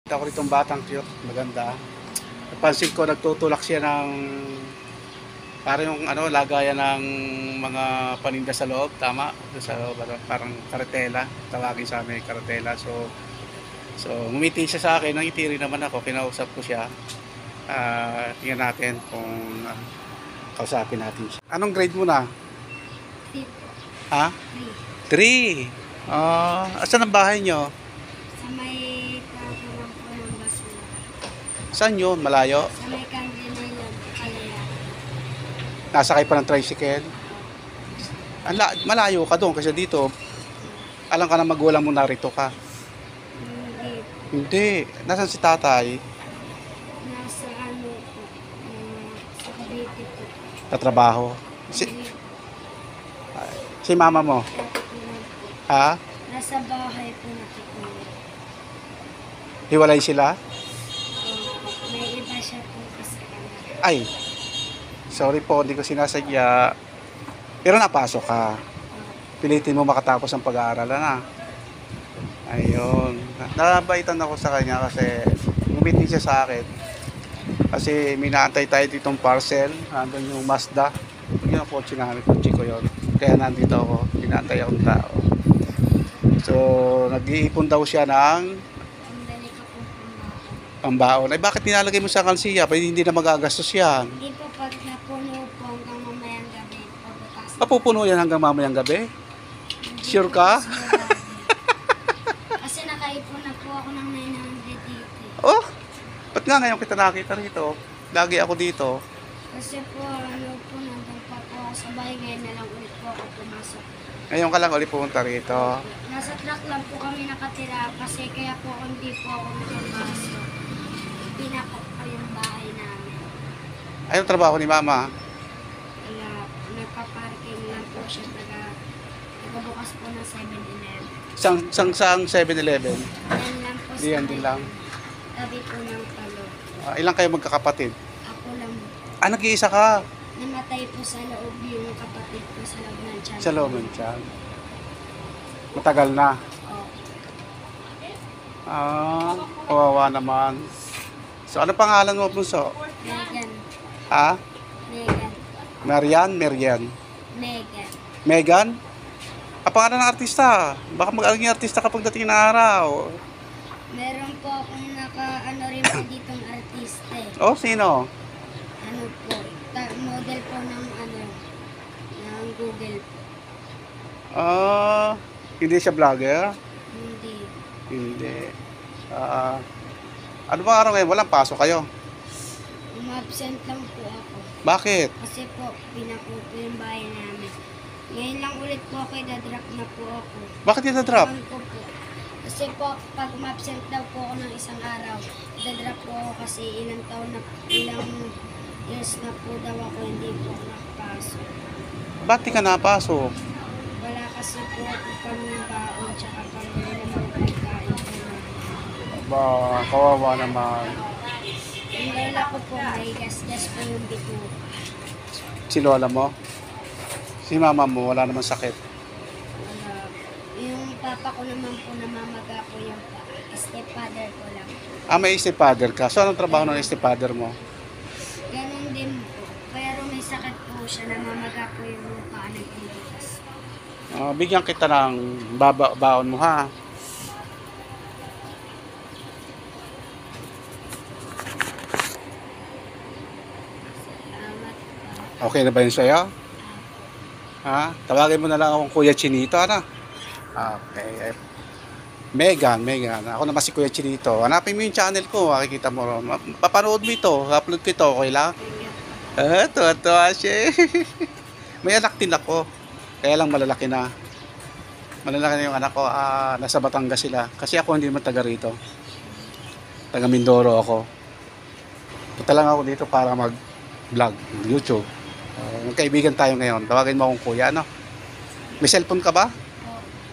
Ako ritong batang cute, maganda. Napansin ko nagtutulak siya ng parang yung lagayan ng mga paninda sa loob, tama? Sa loob, parang karetela, tawagin sa amin karetela. So ngumiti siya sa akin, nangiti rin naman ako, kinausap ko siya. Tingnan natin kung kausapin natin siya. Anong grade mo na? 3 Ha? 3. Asan ang bahay nyo? Sa may tatarang po ng basura. Saan yun? Malayo? Sa may Candle Island, Kalaya. Nasakay pa ng tricycle? Malayo ka doon kasi dito. Alam ka na magulang mo narito ka. Hindi. Hindi. Nasaan si tatay? Nasa ano po. Sa Cavite po. Tatrabaho. Hindi. Si mama mo? Natutulog po. Ha? Nasa bahay po natutulog. Hiwalay sila? May iba siya po kasi kanya. Ay. Sorry po, hindi ko sinasadya. Pero napasok ka. Pilitin mo makatapos ang pag-aaral na. Ayun. Nabaitan ako sa kanya kasi ngumiti siya sa akin. Kasi may naantay tayo ditong parcel. Nandun yung Mazda. Yun ang kotse namin. Kotse ko yun. Kaya nandito ako. Pinaantay akong tao. So, nag-iipon daw siya ng Ang dali ka po pumakas. pambaon. Ay, bakit nilalagay mo sa kalsiya? Pwede hindi na magagastos yan. Hindi po pag napuno po hanggang mamayang gabi. Pagbukas na. Mapupuno yan hanggang mamayang gabi? Sure ka? Kasi nakaipon na po ako ng 900 dito. Oh, ba't nga ngayon kita nakita rito? Lagi ako dito. Kasi po, nandun pa po ako sa bahay. Ngayon na lang ulit po ako pumasok. Ngayon ka lang ulit pumunta rito. Nasa truck lang po kami nakatira kasi kaya po hindi po ako nakapasok. Pinakot pa yung bahay namin. Ayun trabaho ni mama. Kaya nagpa-parking lang po siya. Nagbubukas po ng 7-Eleven. Sang 7-Eleven. Yan lang po Diyan din lang. tabi po ng palo. Ilang kayo magkakapatid? Ako lang Nag-iisa ka namatay po sa loob yung kapatid ko sa loob ng tiyan. sa loob ng tiyan. Matagal na. Oh, Kawawa naman. So, ano pangalan mo, Bunso? Megan. Ha? Megan. Marian? Megan. Megan? Pangalan ng artista. Baka mag-aling artista kapag dating na araw. Meron po akong naka-ano rin po ditong artista eh. Oh, sino? Ano po, model po ng ng Google po. Hindi siya vlogger? Hindi. Hindi. Ano ba araw ngayon? Walang pasok kayo? Umabsent lang po ako. Bakit? Kasi po, pinakupo yung bahay namin. Ngayon lang ulit po ako, dadrop na po ako. Bakit yung drop? Ewan ko po. Kasi po, pag umabsent daw po ako ng isang araw, dadrop po ako kasi ilang years na po daw ako hindi po nakapasok. Ba't di ka napasok? Wala kasi po ako pang-baon tsaka pang-bili ng mga pagkain po. Ba, kawawa naman. Yung lola ko po, may gas-gas po yung bito. Si lola mo? Si mama mo, wala naman sakit. Wala. Yung papa ko naman po, namamaga po yung stepfather ko lang. May stepfather ka. So, anong trabaho ng stepfather mo? Ganon din po. Pero may sakit po siya, namamaga po yung mukha ng ilitas. Bigyan kita ng baon mo, ha? Salamat po. Okay na ba yun sa'yo? Ha? Tawagin mo na lang akong Kuya Chinito, ano? Okay. Megan. Ako naman si Kuya Chinito. Hanapin mo yung channel ko, makikita mo. Papanood mo ito, upload ko ito, okay lang? Tuwa siya. May anak din ako. Kaya lang malalaki na. Malalaki na yung anak ko. Nasa Batangas sila. Kasi ako hindi naman taga rito. Taga Mindoro ako. Punta lang ako dito para mag-vlog, YouTube. Magkaibigan tayo ngayon. Tawagin mo akong kuya, ano? May cellphone ka ba?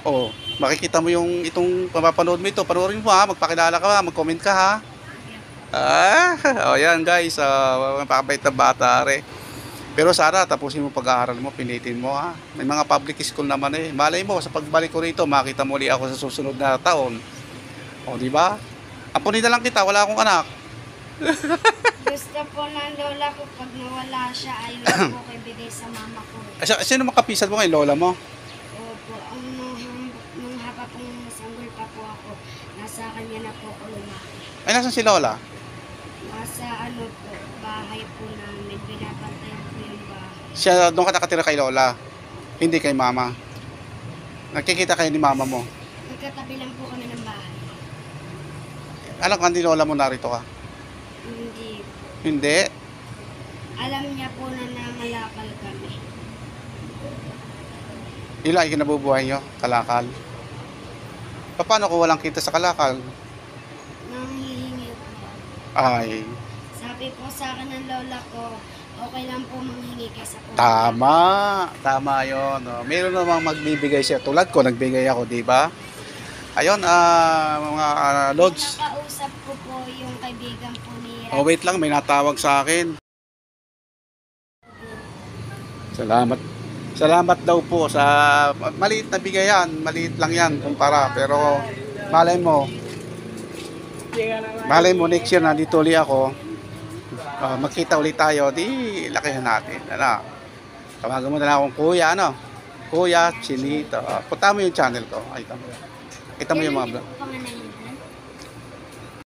Oo. Makikita mo yung itong mapapanood mo ito. Panoorin mo ha. Magpakilala ka ha. Mag-comment ka ha. Yan guys. Mapakabait na bata re. Pero sana tapusin mo pag-aaral mo. Pilitin mo ha. May mga public school naman eh. Malay mo sa pagbalik ko rito. Makita mo ulit ako sa susunod na taon. O di ba? Apunin na lang kita, wala akong anak. Gusto po ng lola ko pag nawala siya, ayaw po ko ibigay sa mama ko. Sino makapisan mo kay lola mo? Opo, nung haba pong sanggol pa po ako, nasa kanya na po ako lumaki. Ay, nasan si lola? Nasa ano po, bahay po namin, binabantayan po yung bahay. Siya, doon ka nakatira kay lola. Hindi kay mama. Nakikita kayo ni mama mo. Nagkatabi lang po kami ng bahay. Alam ka, hindi lola mo narito ka? Hindi. Hindi. Alam niya po na nangalakal kami. Ilan ay kinabubuhay nyo? Kalakal. Paano kung walang kita sa kalakal? Nanghihingi po. Ay, Sabi po sa akin ng lola ko, okay lang po manghingi kaysa po. tama. Tama yun. Oh. Meron namang magbibigay siya. Tulad ko, nagbigay ako, di ba? Ayun, mga lods. Nakausap ko po yung kaibigan po ni Oh, wait lang, may natawag sa akin. Salamat. Salamat daw po sa maliit na bigayan. Maliit lang yan kumpara. Pero malay mo next year nandito ulit ako. Magkita ulit tayo. Di lakihan natin. Ano? Tawagan mo na lang akong kuya. Ano? Kuya Chinito. Punta mo yung channel ko. Kita mo yung mga vlog. Pangalan